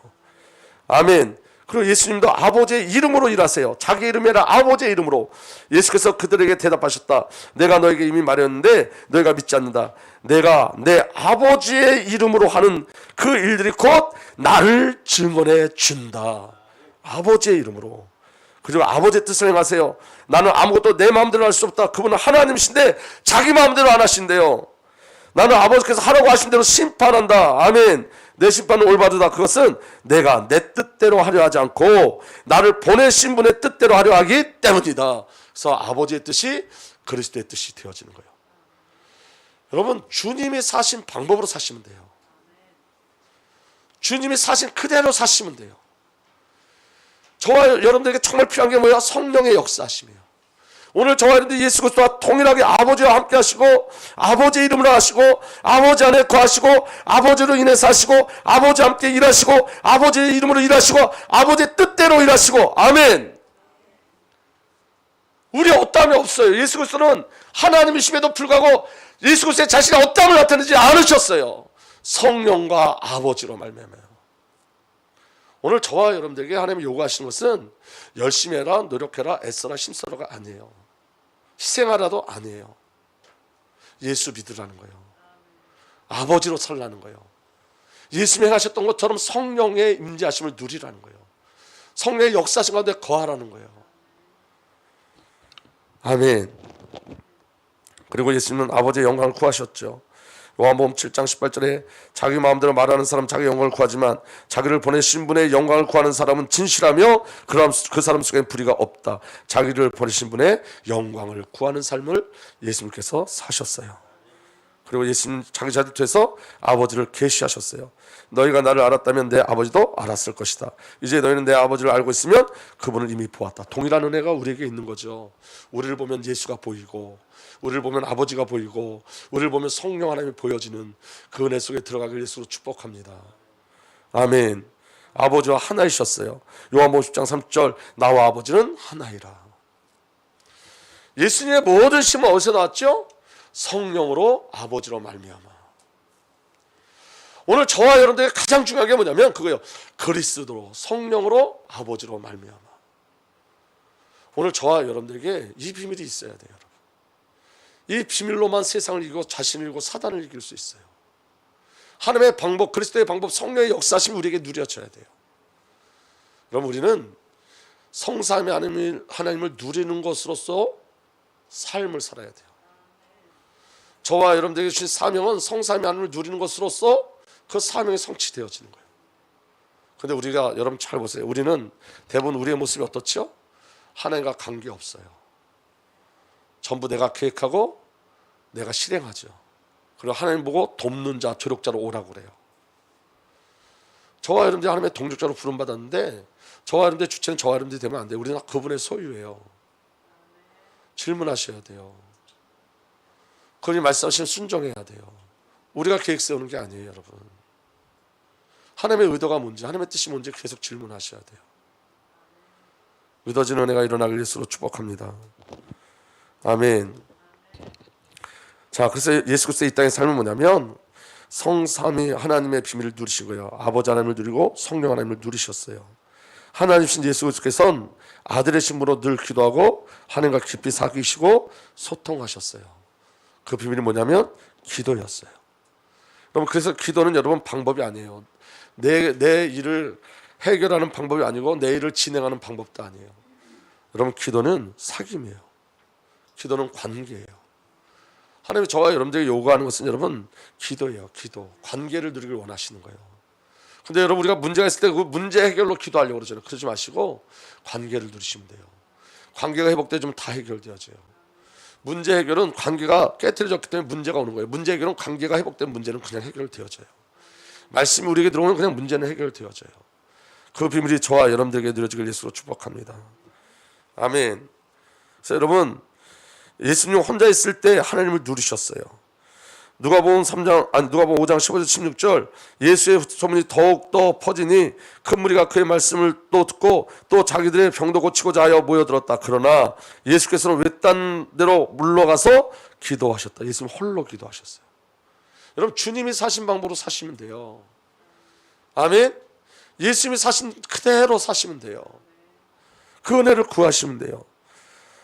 아멘. 그리고 예수님도 아버지의 이름으로 일하세요. 자기 이름이 아니라 아버지의 이름으로. 예수께서 그들에게 대답하셨다. 내가 너에게 이미 말했는데 너희가 믿지 않는다. 내가 내 아버지의 이름으로 하는 그 일들이 곧 나를 증언해 준다. 아버지의 이름으로. 그리고 아버지의 뜻을 행하세요. 나는 아무것도 내 마음대로 할 수 없다. 그분은 하나님이신데 자기 마음대로 안 하신대요. 나는 아버지께서 하라고 하신 대로 심판한다. 아멘. 내 심판은 올바르다. 그것은 내가 내 뜻대로 하려 하지 않고 나를 보내신 분의 뜻대로 하려 하기 때문이다. 그래서 아버지의 뜻이 그리스도의 뜻이 되어지는 거예요. 여러분, 주님이 사신 방법으로 사시면 돼요. 주님이 사신 그대로 사시면 돼요. 저와 여러분들에게 정말 필요한 게 뭐야? 성령의 역사하심이에요. 오늘 저와 여러분들 예수 그리스도와 동일하게 아버지와 함께 하시고 아버지 이름으로 하시고 아버지 안에 거하시고 아버지로 인해서 하시고 아버지와 함께 일하시고 아버지의 이름으로 일하시고 아버지의 뜻대로 일하시고 아멘. 우리 어떠함이 없어요. 예수 그리스도는 하나님이심에도 불구하고 예수 그리스도의 자신이 어떠함을 나타내지 않으셨어요. 성령과 아버지로 말미암아요. 오늘 저와 여러분들에게 하나님이 요구하시는 것은 열심히 해라, 노력해라, 애써라, 힘써라가 아니에요. 희생하라도 아니에요. 예수 믿으라는 거예요. 아버지로 살라는 거예요. 예수님이 행하셨던 것처럼 성령의 임재하심을 누리라는 거예요. 성령의 역사하신 가운데 거하라는 거예요. 아멘. 그리고 예수님은 아버지의 영광을 구하셨죠. 요한복음 7장 18절에 자기 마음대로 말하는 사람 자기 영광을 구하지만 자기를 보내신 분의 영광을 구하는 사람은 진실하며 그 사람 속에 불의가 없다. 자기를 보내신 분의 영광을 구하는 삶을 예수님께서 사셨어요. 그리고 예수님 자기 자리를 통해서 아버지를 계시하셨어요. 너희가 나를 알았다면 내 아버지도 알았을 것이다. 이제 너희는 내 아버지를 알고 있으면 그분을 이미 보았다. 동일한 은혜가 우리에게 있는 거죠. 우리를 보면 예수가 보이고 우리를 보면 아버지가 보이고 우리를 보면 성령 하나님이 보여지는 그 은혜 속에 들어가길 예수로 축복합니다. 아멘. 아버지와 하나이셨어요. 요한복음 10장 3절 나와 아버지는 하나이라. 예수님의 모든 심은 어디서 나왔죠? 성령으로 아버지로 말미암아. 오늘 저와 여러분들에게 가장 중요한 게 뭐냐면 그거예요. 그리스도로 성령으로 아버지로 말미암아. 오늘 저와 여러분들에게 이 비밀이 있어야 돼요. 여러분. 이 비밀로만 세상을 이기고 자신을 이기고 사단을 이길 수 있어요. 하나님의 방법, 그리스도의 방법, 성령의 역사심이 우리에게 누려져야 돼요. 그럼 우리는 성삼위 하나님을 누리는 것으로서 삶을 살아야 돼요. 저와 여러분들에게 주신 사명은 성삼위 하나님을 누리는 것으로서 그 사명이 성취되어지는 거예요. 그런데 우리가 여러분 잘 보세요. 우리는 대부분 우리의 모습이 어떻죠? 하나님과 관계없어요. 전부 내가 계획하고 내가 실행하죠. 그리고 하나님 보고 돕는 자, 조력자로 오라고 그래요. 저와 여러분들이 하나님의 동력자로 부름받았는데 저와 여러분들의 주체는 저와 여러분들이 되면 안 돼요. 우리는 그분의 소유예요. 질문하셔야 돼요. 그분이 말씀하시면 순종해야 돼요. 우리가 계획 세우는 게 아니에요, 여러분. 하나님의 의도가 뭔지, 하나님의 뜻이 뭔지 계속 질문하셔야 돼요. 믿어지는 은혜가 일어나길 예수로 축복합니다. 아멘. 자, 그래서 예수 그리스도의 이 땅의 삶은 뭐냐면 성삼위 하나님의 비밀을 누리신 거예요. 아버지 하나님을 누리고 성령 하나님을 누리셨어요. 하나님이신 예수 그리스도께서는 아들의 신분으로 늘 기도하고 하나님과 깊이 사귀시고 소통하셨어요. 그 비밀이 뭐냐면 기도였어요. 여러분, 그래서 기도는 여러분 방법이 아니에요. 내 일을 해결하는 방법이 아니고 내 일을 진행하는 방법도 아니에요. 여러분, 기도는 사귐이에요. 기도는 관계예요. 하나님이 저와 여러분들에게 요구하는 것은 여러분 기도예요. 기도. 관계를 누리길 원하시는 거예요. 근데 여러분 우리가 문제가 있을 때 그 문제 해결로 기도하려고 그러잖아요. 그러지 마시고 관계를 누리시면 돼요. 관계가 회복되면 다 해결되어져요. 문제 해결은 관계가 깨트려졌기 때문에 문제가 오는 거예요. 문제 해결은 관계가 회복된 문제는 그냥 해결되어져요. 말씀이 우리에게 들어오면 그냥 문제는 해결되어져요. 그 비밀이 저와 여러분들에게 누려지길 예수로 축복합니다. 아멘. 그래서 여러분 예수님 혼자 있을 때 하나님을 누리셨어요. 누가복음 5장 15절 16절 예수의 소문이 더욱더 퍼지니 큰 무리가 그의 말씀을 또 듣고 또 자기들의 병도 고치고자 하여 모여들었다. 그러나 예수께서는 외딴 데로 물러가서 기도하셨다. 예수님 홀로 기도하셨어요. 여러분 주님이 사신 방법으로 사시면 돼요. 아멘. 예수님이 사신 그대로 사시면 돼요. 그 은혜를 구하시면 돼요.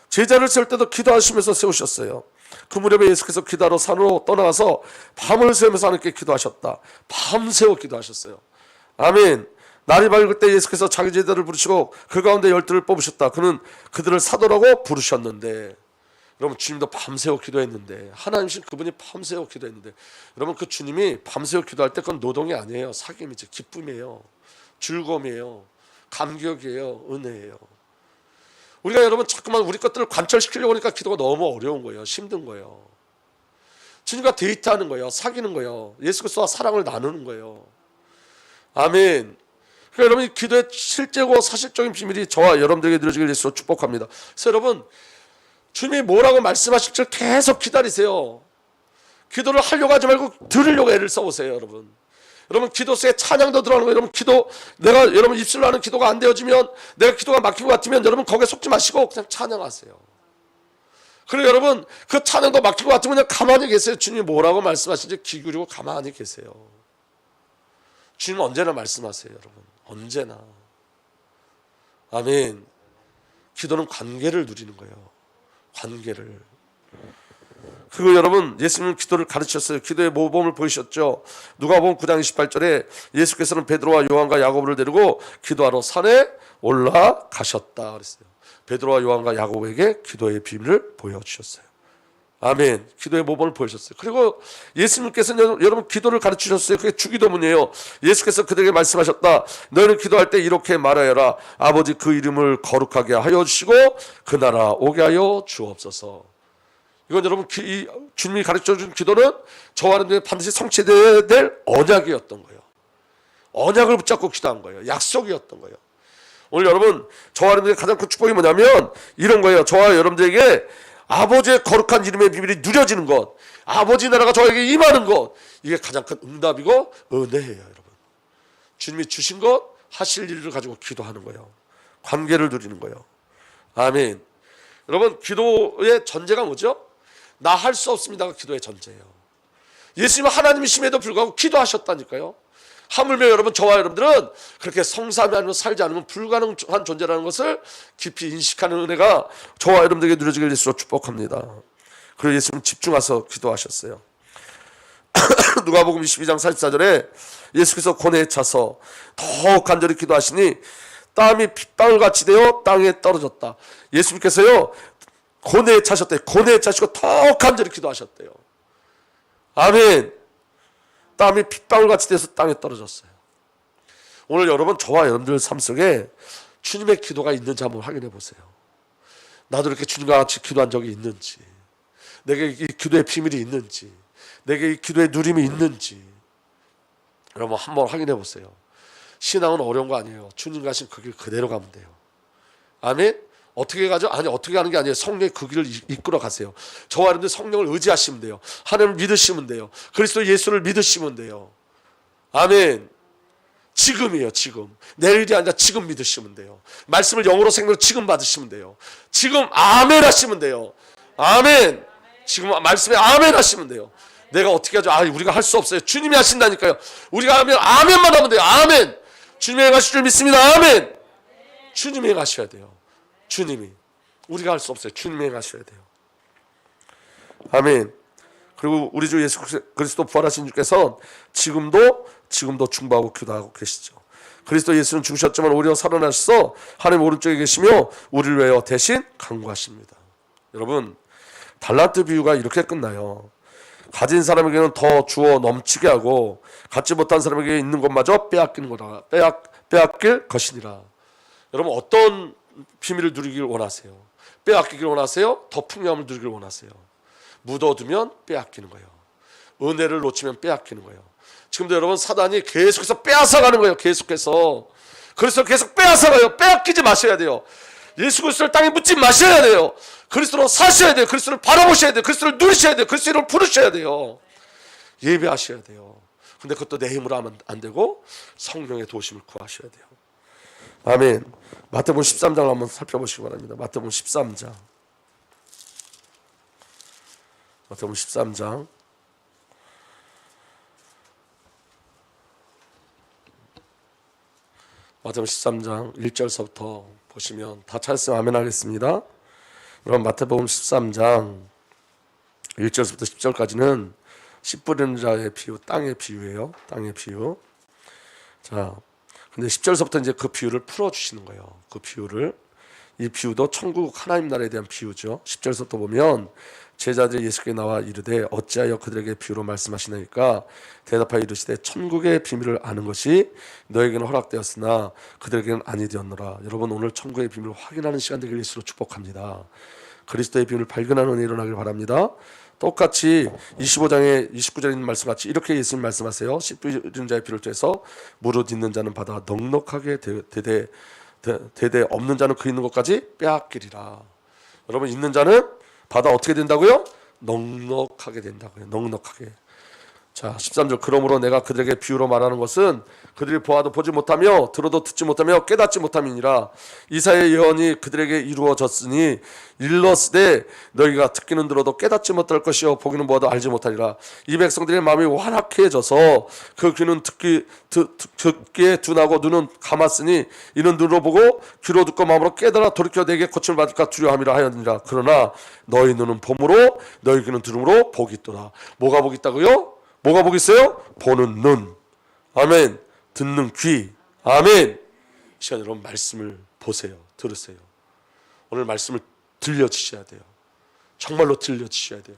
제자를 세울 때도 기도하시면서 세우셨어요. 그 무렵에 예수께서 기도하러 산으로 떠나가서 밤을 새우면서 하나님께 기도하셨다. 밤새워 기도하셨어요. 아멘. 날이 밝을 때 예수께서 자기 제자를 부르시고 그 가운데 12를 뽑으셨다. 그는 그들을 사도라고 부르셨는데, 여러분 주님도 밤새워 기도했는데, 하나님이신 그분이 밤새워 기도했는데, 여러분 그 주님이 밤새워 기도할 때 그건 노동이 아니에요. 사귐이죠. 기쁨이에요. 즐거움이에요. 감격이에요. 은혜예요. 우리가 여러분 자꾸만 우리 것들을 관철시키려고 하니까 기도가 너무 어려운 거예요. 힘든 거예요. 주님과 데이트하는 거예요. 사귀는 거예요. 예수 그리스도와 사랑을 나누는 거예요. 아멘. 그러니까 여러분 기도의 실제고 사실적인 비밀이 저와 여러분들에게 누려지길 예수로 축복합니다. 그래서 여러분 주님이 뭐라고 말씀하실 줄 계속 기다리세요. 기도를 하려고 하지 말고 들으려고 애를 써보세요. 여러분 기도 속에 찬양도 들어가는 거예요. 여러분 기도 내가 여러분 입술로 하는 기도가 안 되어지면 내가 기도가 막힌 것 같으면 여러분 거기에 속지 마시고 그냥 찬양하세요. 그리고 여러분 그 찬양도 막힌 것 같으면 그냥 가만히 계세요. 주님이 뭐라고 말씀하시는지 귀 기울이고 가만히 계세요. 주님은 언제나 말씀하세요. 여러분 언제나. 아멘. 기도는 관계를 누리는 거예요. 관계를. 그리고 여러분 예수님은 기도를 가르치셨어요. 기도의 모범을 보이셨죠. 누가복음 9장 28절에 예수께서는 베드로와 요한과 야고보를 데리고 기도하러 산에 올라가셨다 그랬어요. 베드로와 요한과 야고보에게 기도의 비밀을 보여주셨어요. 아멘. 기도의 모범을 보여주셨어요. 그리고 예수님께서는 여러분 기도를 가르치셨어요. 그게 주기도문이에요. 예수께서 그들에게 말씀하셨다. 너희는 기도할 때 이렇게 말하여라. 아버지 그 이름을 거룩하게 하여 주시고 그 나라 오게 하여 주옵소서. 이건 여러분 주님이 가르쳐준 기도는 저와 여러분들이 반드시 성취되어야 될 언약이었던 거예요. 언약을 붙잡고 기도한 거예요. 약속이었던 거예요. 오늘 여러분 저와 여러분들의 가장 큰 축복이 뭐냐면 이런 거예요. 저와 여러분들에게 아버지의 거룩한 이름의 비밀이 누려지는 것, 아버지 나라가 저에게 임하는 것, 이게 가장 큰 응답이고 은혜예요. 여러분 주님이 주신 것 하실 일을 가지고 기도하는 거예요. 관계를 누리는 거예요. 아멘. 여러분 기도의 전제가 뭐죠? 나 할 수 없습니다가 기도의 전제예요. 예수님은 하나님이심에도 불구하고 기도하셨다니까요. 하물며 여러분 저와 여러분들은 그렇게 성삼위 안으로 살지 않으면 불가능한 존재라는 것을 깊이 인식하는 은혜가 저와 여러분들에게 누려지길 예수로 축복합니다. 그리고 예수님은 집중해서 기도하셨어요. 누가복음 22장 44절에 예수께서 고뇌에 차서 더욱 간절히 기도하시니 땀이 핏방울같이 되어 땅에 떨어졌다. 예수님께서요 고뇌에 차셨대요. 고뇌에 차시고 더 간절히 기도하셨대요. 아멘. 땀이 핏방울같이 돼서 땅에 떨어졌어요. 오늘 여러분 저와 여러분들 삶 속에 주님의 기도가 있는지 한번 확인해 보세요. 나도 이렇게 주님과 같이 기도한 적이 있는지, 내게 이 기도의 비밀이 있는지, 내게 이 기도의 누림이 있는지 여러분 한번 확인해 보세요. 신앙은 어려운 거 아니에요. 주님 가신 그 길 그대로 가면 돼요. 아멘. 어떻게 가죠? 아니 어떻게 가는 게 아니에요. 성령이 그 길을 이끌어 가세요. 저와 여러분들 성령을 의지하시면 돼요. 하나님을 믿으시면 돼요. 그리스도 예수를 믿으시면 돼요. 아멘. 지금이에요. 지금. 내일이 아니라 지금 믿으시면 돼요. 말씀을 영으로 생명으로 지금 받으시면 돼요. 지금 아멘 하시면 돼요. 아멘. 지금 말씀에 아멘 하시면 돼요. 내가 어떻게 하죠? 우리가 할 수 없어요. 주님이 하신다니까요. 우리가 하면 아멘만 하면 돼요. 아멘. 주님이 행하실 줄 믿습니다. 아멘. 주님이 행하셔야 돼요. 주님이. 우리가 할 수 없어요. 주님이 행하셔야 돼요. 아멘. 그리고 우리 주 예수 그리스도 부활하신 주께서 지금도 중보하고 기도하고 계시죠. 그리스도 예수는 죽으셨지만 오히려 살아나셔서 하나님 오른쪽에 계시며 우리를 위하여 대신 간구하십니다. 여러분 달란트 비유가 이렇게 끝나요. 가진 사람에게는 더 주어 넘치게 하고 갖지 못한 사람에게 있는 것마저 빼앗기는 거다. 빼앗길 것이니라. 여러분 어떤 비밀을 누리길 원하세요? 빼앗기길 원하세요? 더 풍요함을 누리길 원하세요? 묻어두면 빼앗기는 거예요. 은혜를 놓치면 빼앗기는 거예요. 지금도 여러분 사단이 계속해서 빼앗아가는 거예요. 계속해서. 그리스도를 계속 빼앗아가요. 빼앗기지 마셔야 돼요. 예수 그리스도를 땅에 묻지 마셔야 돼요. 그리스도로 사셔야 돼요. 그리스도를 바라보셔야 돼요. 그리스도를 누리셔야 돼요. 그리스도를 부르셔야 돼요. 예배하셔야 돼요. 근데 그것도 내 힘으로 하면 안 되고 성령의 도심을 구하셔야 돼요. 아멘. 마태복음 13장을 한번 살펴보시기 바랍니다. 마태복음 13장. 마태복음 13장. 마태복음 13장 1절서부터 보시면 다 찾았으면 아멘 하겠습니다. 그럼 마태복음 13장 1절부터 10절까지는 씨 뿌리는 자의 비유, 땅의 비유예요. 땅의 비유. 자, 근데 10절서부터 이제 그 비유를 풀어 주시는 거예요. 그 비유를. 이 비유도 천국 하나님 나라에 대한 비유죠. 10절서부터 보면 제자들이 예수께 나와 이르되 어찌하여 그들에게 비유로 말씀하시나이까 대답하여 이르시되 천국의 비밀을 아는 것이 너에게는 허락되었으나 그들에게는 아니 되었노라. 여러분 오늘 천국의 비밀을 확인하는 시간 되길 예수로 축복합니다. 그리스도의 비밀을 발견하는 은혜 일어나길 바랍니다. 똑같이 25장에 29절에 있는 말씀같이 이렇게 예수님 말씀하세요. 씨 뿌리는 자의 비를 통해서 무릇 있는 자는 받아 넉넉하게 대대 없는 자는 그 있는 것까지 빼앗기리라. 여러분 있는 자는 받아 어떻게 된다고요? 넉넉하게 된다고요. 넉넉하게. 자 13절 그러므로 내가 그들에게 비유로 말하는 것은 그들이 보아도 보지 못하며 들어도 듣지 못하며 깨닫지 못함이니라. 이사야의 예언이 그들에게 이루어졌으니 일렀으되 너희가 듣기는 들어도 깨닫지 못할 것이요 보기는 보아도 알지 못하리라. 이 백성들의 마음이 완악해져서 그 귀는 듣기에 둔하고 눈은 감았으니 이는 눈으로 보고 귀로 듣고 마음으로 깨달아 돌이켜 내게 고침을 받을까 두려워함이라 하였느니라. 그러나 너희 눈은 봄으로 너희 귀는 들음으로 복이 있도다. 뭐가 복이 있다고요? 뭐가 복이 있어요? 보는 눈. 아멘. 듣는 귀. 아멘. 이 시간 여러분 말씀을 보세요. 들으세요. 오늘 말씀을 들려주셔야 돼요. 정말로 들려주셔야 돼요.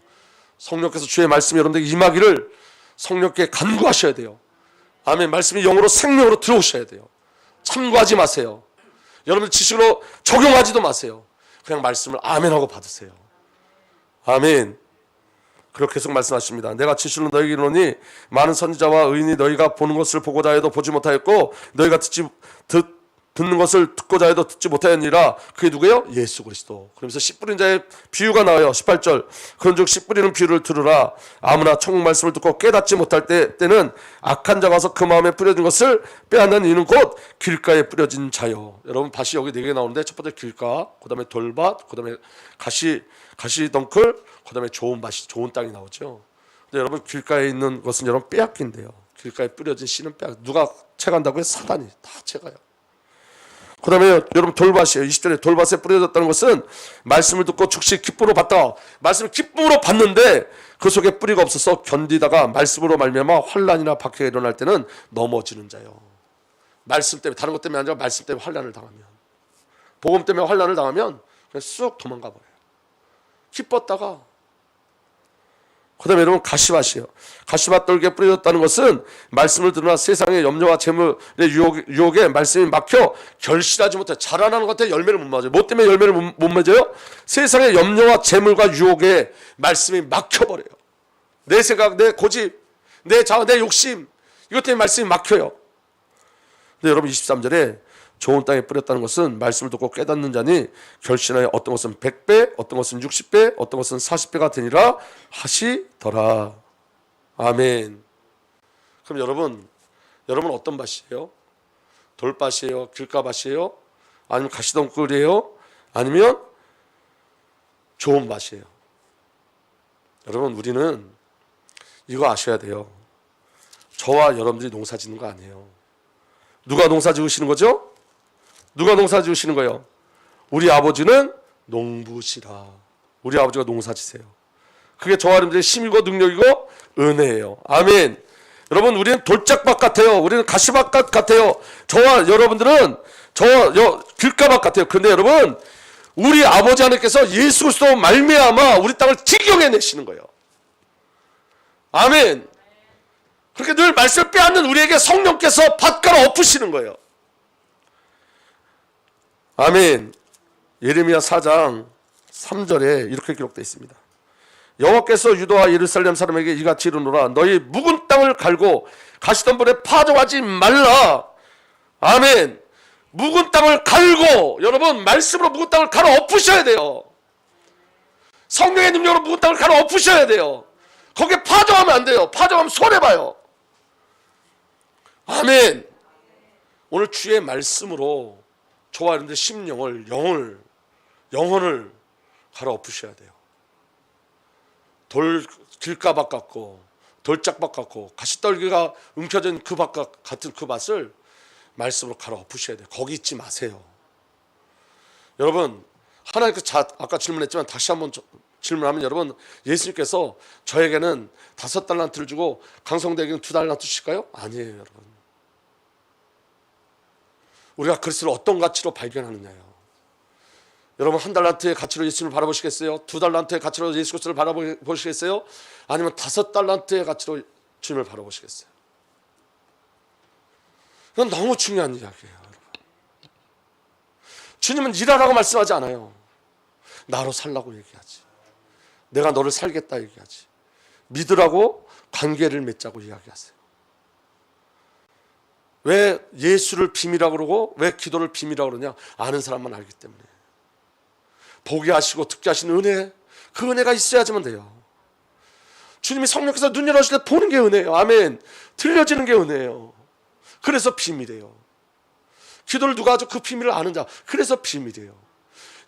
성령께서 주의 말씀이 여러분들에게 임하기를 성령께 간구하셔야 돼요. 아멘. 말씀이 영으로 생명으로 들어오셔야 돼요. 참고하지 마세요. 여러분들 지식으로 적용하지도 마세요. 그냥 말씀을 아멘하고 받으세요. 아멘. 그렇게 계속 말씀하십니다. 내가 진실로 너희에게 이르노니 많은 선지자와 의인이 너희가 보는 것을 보고자 해도 보지 못하였고 너희가 듣는 것을 듣고자 해도 듣지 못하였니라. 그게 누구예요? 예수 그리스도. 그러면서 씨 뿌린 자의 비유가 나와요. 18절 그런즉 씨 뿌리는 비유를 들으라. 아무나 천국 말씀을 듣고 깨닫지 못할 때는 악한 자가 와서 그 마음에 뿌려진 것을 빼앗는 이는 곧 길가에 뿌려진 자요. 여러분 밭이 여기 4개 나오는데 첫 번째 길가, 그 다음에 돌밭, 그 다음에 가시덩굴, 그 다음에 좋은 밭이 좋은 땅이 나오죠. 근데 여러분 길가에 있는 것은 여러분 빼앗긴대요. 길가에 뿌려진 씨는 누가 채간다고요? 사단이 다 채가요. 그 다음에 여러분 돌밭이에요. 20절에 돌밭에 뿌려졌다는 것은 말씀을 듣고 즉시 기쁨으로 받다. 말씀을 기쁨으로 받는데 그 속에 뿌리가 없어서 견디다가 말씀으로 말미암아 환난이나 박해가 일어날 때는 넘어지는 자요. 말씀 때문에 다른 것 때문에 아니라 말씀 때문에 환난을 당하면 복음 때문에 환난을 당하면 그냥 쑥 도망가 버려요. 기뻤다가 그 다음에 여러분 가시밭이에요. 가시밭 돌기에 뿌려졌다는 것은 말씀을 들으나 세상의 염려와 재물의 유혹에 말씀이 막혀 결실하지 못해 자라나는 것 같아 열매를 못 맺어요. 뭐 때문에 열매를 못 맺어요? 세상의 염려와 재물과 유혹에 말씀이 막혀버려요. 내 생각, 내 고집, 내 자아, 내 욕심 이것 때문에 말씀이 막혀요. 근데 여러분 23절에 좋은 땅에 뿌렸다는 것은 말씀을 듣고 깨닫는 자니 결실하여 어떤 것은 100배, 어떤 것은 60배, 어떤 것은 40배가 되니라 하시더라. 아멘. 그럼 여러분 어떤 밭이에요? 돌밭이에요? 길가밭이에요? 아니면 가시덩굴이에요? 아니면 좋은 밭이에요? 여러분 우리는 이거 아셔야 돼요. 저와 여러분들이 농사 짓는 거 아니에요. 누가 농사 지으시는 거죠? 누가 농사 지으시는 거예요? 우리 아버지는 농부시라. 우리 아버지가 농사 지세요. 그게 저와 여러분들의 힘이고 능력이고 은혜예요. 아멘. 여러분 우리는 돌짝밭 같아요. 우리는 가시밭 같아요. 저와 여러분들은 길가밭 같아요. 그런데 여러분 우리 아버지 하나님께서 예수 그리스도 말미암아 우리 땅을 기경해 내시는 거예요. 아멘. 그렇게 늘 말씀을 빼앗는 우리에게 성령께서 밭갈아 엎으시는 거예요. 아멘. 예레미야 4장 3절에 이렇게 기록되어 있습니다. 여호와께서 유다와 예루살렘 사람에게 이같이 이르노라. 너희 묵은 땅을 갈고 가시던 분에 파종하지 말라. 아멘. 묵은 땅을 갈고, 여러분 말씀으로 묵은 땅을 갈아 엎으셔야 돼요. 성령의 능력으로 묵은 땅을 갈아 엎으셔야 돼요. 거기에 파종하면 안 돼요. 파종하면 손해봐요. 아멘. 오늘 주의 말씀으로 저와 여러분들의 심령을, 영혼을 갈아 엎으셔야 돼요. 길가밭 같고 돌짝밭 같고 가시떨기가 움켜진 그 밭 같은 그 밭을 말씀으로 갈아 엎으셔야 돼요. 거기 있지 마세요. 여러분, 하나님께서 아까 질문했지만 다시 한번 질문하면, 여러분, 예수님께서 저에게는 5달란트를 주고 강성대에게는 2달란트 주실까요? 아니에요, 여러분. 우리가 그리스도를 어떤 가치로 발견하느냐요. 여러분, 1달란트의 가치로 예수님을 바라보시겠어요? 2달란트의 가치로 예수 그리스도를 바라보시겠어요? 아니면 5달란트의 가치로 주님을 바라보시겠어요? 이건 너무 중요한 이야기예요, 여러분. 주님은 일하라고 말씀하지 않아요. 나로 살라고 얘기하지. 내가 너를 살겠다 얘기하지. 믿으라고, 관계를 맺자고 이야기하세요. 왜 예수를 비밀이라고 그러고 왜 기도를 비밀이라고 그러냐? 아는 사람만 알기 때문에. 보게 하시고 듣게 하시는 은혜, 그 은혜가 있어야지만 돼요. 주님이 성령께서 눈 열어주실 때 보는 게 은혜예요. 아멘. 들려지는 게 은혜예요. 그래서 비밀이에요. 기도를 누가 하죠? 그 비밀을 아는 자. 그래서 비밀이에요.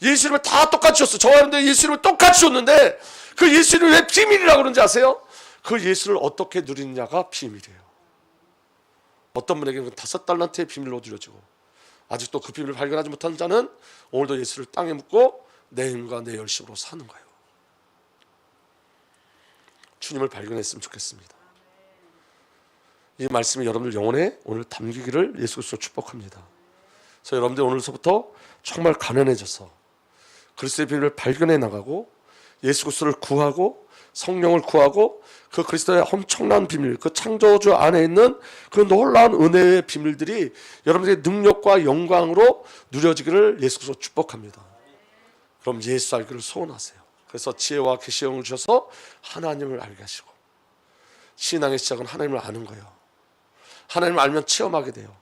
예수 이름을 다 똑같이 줬어. 저와 여러분들 예수 이름을 똑같이 줬는데 그 예수 이름을 왜 비밀이라고 그러는지 아세요? 그 예수를 어떻게 누리느냐가 비밀이에요. 어떤 분에게는 5달란트의 비밀로 드려지고, 아직도 그 비밀을 발견하지 못한 자는 오늘도 예수를 땅에 묻고 내 힘과 내 열심으로 사는 거예요. 주님을 발견했으면 좋겠습니다. 이 말씀이 여러분들 영혼에 오늘 담기기를 예수 그리스도로 축복합니다. 그래서 여러분들 오늘서부터 정말 가난해져서 그리스도의 비밀을 발견해 나가고 예수 그리스도를 구하고 성령을 구하고 그 그리스도의 엄청난 비밀, 그 창조주 안에 있는 그 놀라운 은혜의 비밀들이 여러분들의 능력과 영광으로 누려지기를 예수 그리스도로 축복합니다. 그럼 예수 알기를 소원하세요. 그래서 지혜와 계시의 영을 주셔서 하나님을 알게 하시고, 신앙의 시작은 하나님을 아는 거예요. 하나님을 알면 체험하게 돼요.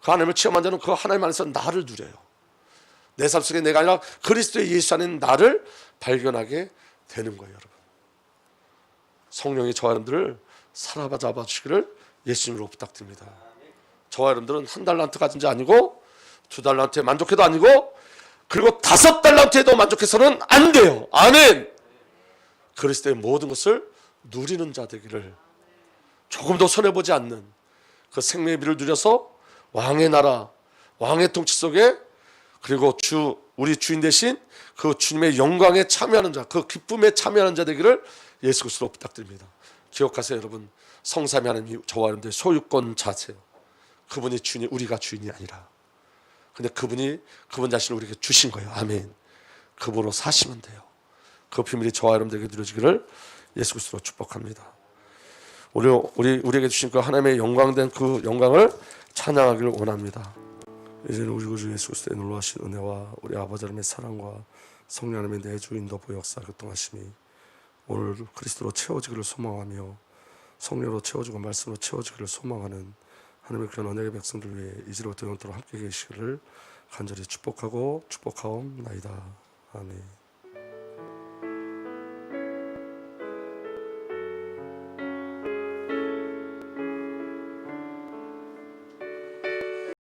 그 하나님을 체험한 자는 그 하나님 안에서 나를 누려요. 내 삶 속에 내가 아니라 그리스도의 예수 안에 나를 발견하게 되는 거예요, 여러분. 성령이 저와 여러분들을 사랑하여 잡아주시기를 예수님으로 부탁드립니다. 저와 여러분들은 1달란트 가진 자 아니고 2달란트에 만족해도 아니고 그리고 5달란트에도 만족해서는 안 돼요. 아멘. 그리스도의 모든 것을 누리는 자 되기를, 조금도 손해보지 않는 그 생명의 비를 누려서 왕의 나라, 왕의 통치 속에, 그리고 우리 주인 되신 그 주님의 영광에 참여하는 자, 그 기쁨에 참여하는 자 되기를 예수 그리스도로 부탁드립니다. 기억하세요, 여러분. 성삼위 하나님이 저와 여러분들의 소유권 자세요. 그분이 주인이, 우리가 주인이 아니라. 근데 그분 자신을 우리에게 주신 거예요. 아멘. 그분으로 사시면 돼요. 그 비밀이 저와 여러분들에게 누려지기를 예수 그리스도로 축복합니다. 우리에게 주신 그 하나님의 영광된 그 영광을 찬양하기를 원합니다. 이제는 우리 구주 예수 그리스도의 놀라우신 은혜와 우리 아버지 하나님의 사랑과 성령 하나님의 내주 인도 보여 역사 교통하심이 오늘 그리스도로 채워지기를 소망하며 성령으로 채워지고 말씀으로 채워지기를 소망하는 하나님의 그런 언약의 백성들 위해 이제로부터 영원토록 함께 계시기를 간절히 축복하옵나이다. 아멘.